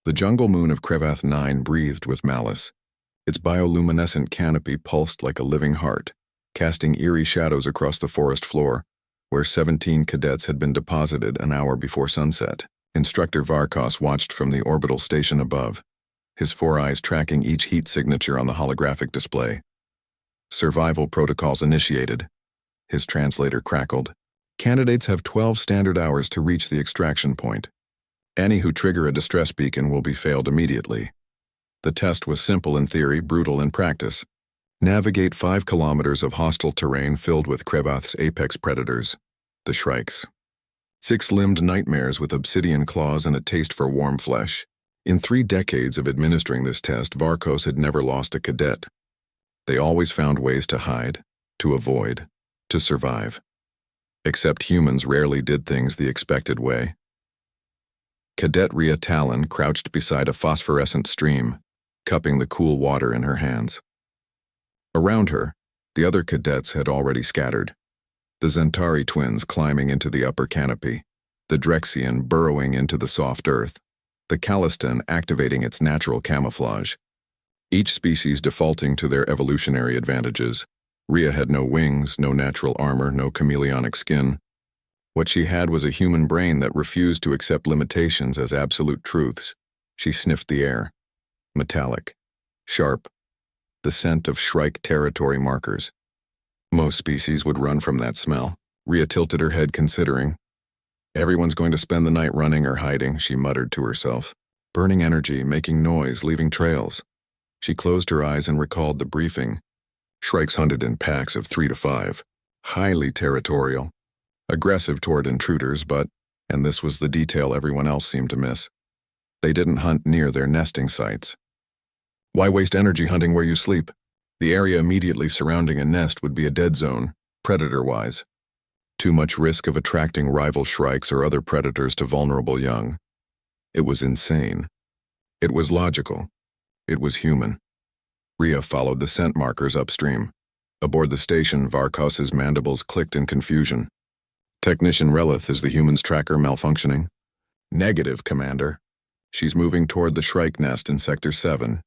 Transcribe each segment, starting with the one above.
The jungle moon of Crevath 9 breathed with malice. Its bioluminescent canopy pulsed like a living heart, casting eerie shadows across the forest floor, where 17 cadets had been deposited an hour before sunset. Instructor Varkos watched from the orbital station above, his 4 eyes tracking each heat signature on the holographic display. Survival protocols initiated. His translator crackled. Candidates have 12 standard hours to reach the extraction point. Any who trigger a distress beacon will be failed immediately. The test was simple in theory, brutal in practice. Navigate 5 kilometers of hostile terrain filled with Crevath's apex predators, the Shrikes. 6-limbed nightmares with obsidian claws and a taste for warm flesh. In 3 decades of administering this test, Varkos had never lost a cadet. They always found ways to hide, to avoid, to survive. Except humans rarely did things the expected way. Cadet Rhea Talon crouched beside a phosphorescent stream, cupping the cool water in her hands. Around her, the other cadets had already scattered. The Zentari twins climbing into the upper canopy, the Drexian burrowing into the soft earth, the Calistan activating its natural camouflage. Each species defaulting to their evolutionary advantages. Rhea had no wings, no natural armor, no chameleonic skin. What she had was a human brain that refused to accept limitations as absolute truths. She sniffed the air. Metallic. Sharp. The scent of Shrike territory markers. Most species would run from that smell. Rhea tilted her head considering. Everyone's going to spend the night running or hiding, she muttered to herself. Burning energy, making noise, leaving trails. She closed her eyes and recalled the briefing. Shrikes hunted in packs of 3 to 5. Highly territorial. Aggressive toward intruders, but, and this was the detail everyone else seemed to miss, they didn't hunt near their nesting sites. Why waste energy hunting where you sleep? The area immediately surrounding a nest would be a dead zone, predator-wise. Too much risk of attracting rival shrikes or other predators to vulnerable young. It was insane. It was logical. It was human. Rhea followed the scent markers upstream. Aboard the station, Varkos's mandibles clicked in confusion. Technician Relith, is the human's tracker malfunctioning? Negative, Commander. She's moving toward the Shrike nest in Sector 7.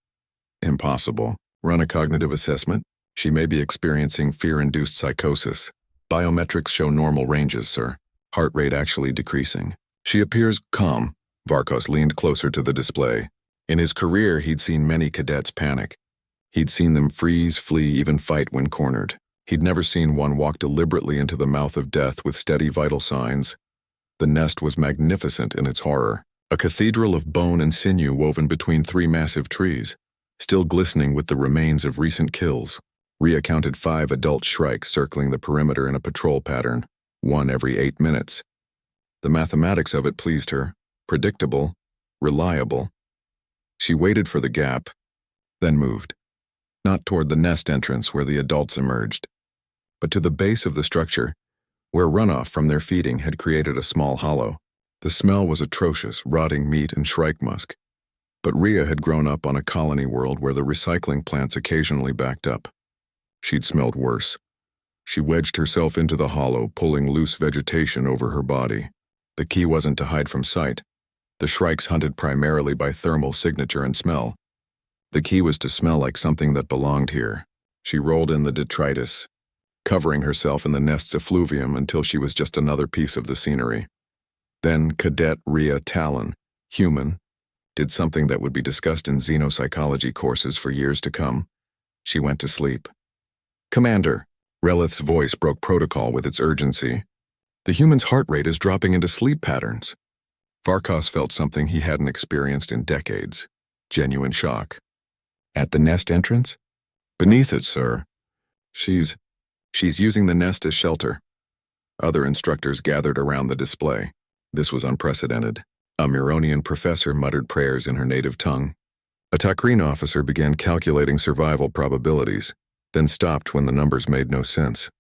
Impossible. Run a cognitive assessment. She may be experiencing fear-induced psychosis. Biometrics show normal ranges, sir. Heart rate actually decreasing. She appears calm. Varkos leaned closer to the display. In his career, he'd seen many cadets panic. He'd seen them freeze, flee, even fight when cornered. He'd never seen one walk deliberately into the mouth of death with steady vital signs. The nest was magnificent in its horror. A cathedral of bone and sinew woven between 3 massive trees, still glistening with the remains of recent kills. Rhea counted 5 adult shrikes circling the perimeter in a patrol pattern, 1 every 8 minutes. The mathematics of it pleased her. Predictable, reliable. She waited for the gap, then moved. Not toward the nest entrance where the adults emerged, but to the base of the structure, where runoff from their feeding had created a small hollow. The smell was atrocious, rotting meat and shrike musk. But Rhea had grown up on a colony world where the recycling plants occasionally backed up. She'd smelled worse. She wedged herself into the hollow, pulling loose vegetation over her body. The key wasn't to hide from sight. The shrikes hunted primarily by thermal signature and smell. The key was to smell like something that belonged here. She rolled in the detritus, covering herself in the nest's effluvium until she was just another piece of the scenery. Then Cadet Rhea Talon, human, did something that would be discussed in xenopsychology courses for years to come. She went to sleep. Commander, Relith's voice broke protocol with its urgency. The human's heart rate is dropping into sleep patterns. Varkos felt something he hadn't experienced in decades. Genuine shock. At the nest entrance? Beneath it, sir. She's using the nest as shelter. Other instructors gathered around the display. This was unprecedented. A Mironian professor muttered prayers in her native tongue. A Takreen officer began calculating survival probabilities, then stopped when the numbers made no sense.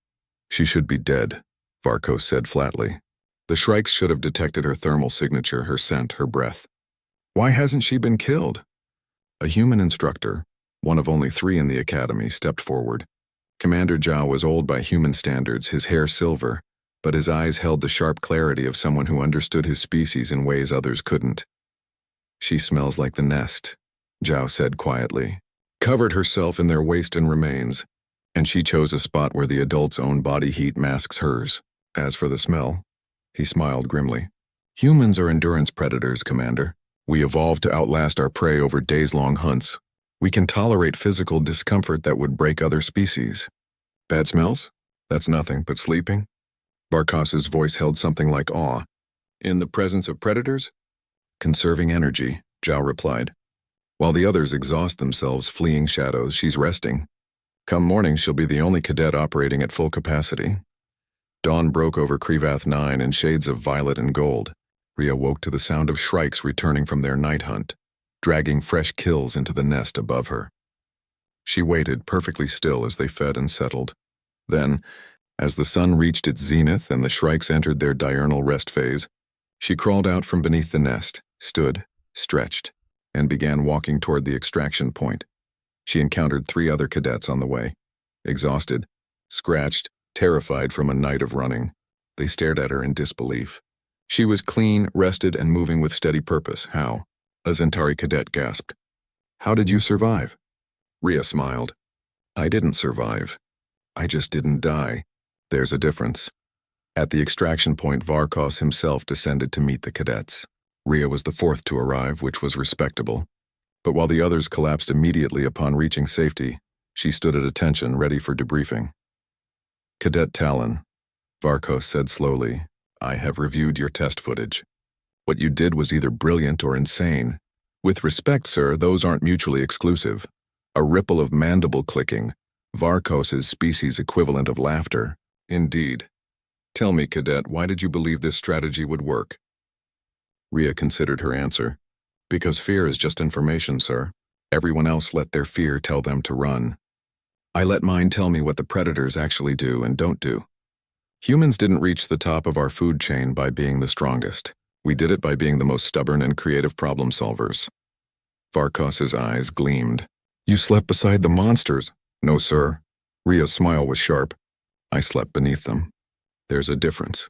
She should be dead, Varkos said flatly. The shrikes should have detected her thermal signature, her scent, her breath. Why hasn't she been killed? A human instructor, one of only 3 in the academy, stepped forward. Commander Zhao was old by human standards, his hair silver, but his eyes held the sharp clarity of someone who understood his species in ways others couldn't. She smells like the nest, Zhao said quietly. Covered herself in their waste and remains, and she chose a spot where the adult's own body heat masks hers. As for the smell, he smiled grimly. Humans are endurance predators, Commander. We evolved to outlast our prey over days-long hunts. We can tolerate physical discomfort that would break other species. Bad smells? That's nothing but sleeping? Varkos's voice held something like awe. In the presence of predators? Conserving energy, Zhao replied. While the others exhaust themselves fleeing shadows, she's resting. Come morning, she'll be the only cadet operating at full capacity. Dawn broke over Krivath 9 in shades of violet and gold. Rhea woke to the sound of shrikes returning from their night hunt, dragging fresh kills into the nest above her. She waited perfectly still as they fed and settled. Then, as the sun reached its zenith and the shrikes entered their diurnal rest phase, she crawled out from beneath the nest, stood, stretched, and began walking toward the extraction point. She encountered 3 other cadets on the way. Exhausted, scratched, terrified from a night of running, they stared at her in disbelief. She was clean, rested, and moving with steady purpose. How? A Zentari cadet gasped. How did you survive? Rhea smiled. I didn't survive. I just didn't die. There's a difference. At the extraction point, Varkos himself descended to meet the cadets. Rhea was the 4th to arrive, which was respectable. But while the others collapsed immediately upon reaching safety, she stood at attention, ready for debriefing. Cadet Talon, Varkos said slowly, I have reviewed your test footage. What you did was either brilliant or insane. With respect, sir, those aren't mutually exclusive. A ripple of mandible clicking, Varkos's species equivalent of laughter. Indeed. Tell me, Cadet, why did you believe this strategy would work? Rhea considered her answer. Because fear is just information, sir. Everyone else let their fear tell them to run. I let mine tell me what the predators actually do and don't do. Humans didn't reach the top of our food chain by being the strongest. We did it by being the most stubborn and creative problem solvers. Varkos's eyes gleamed. You slept beside the monsters. No, sir. Rhea's smile was sharp. I slept beneath them. There's a difference.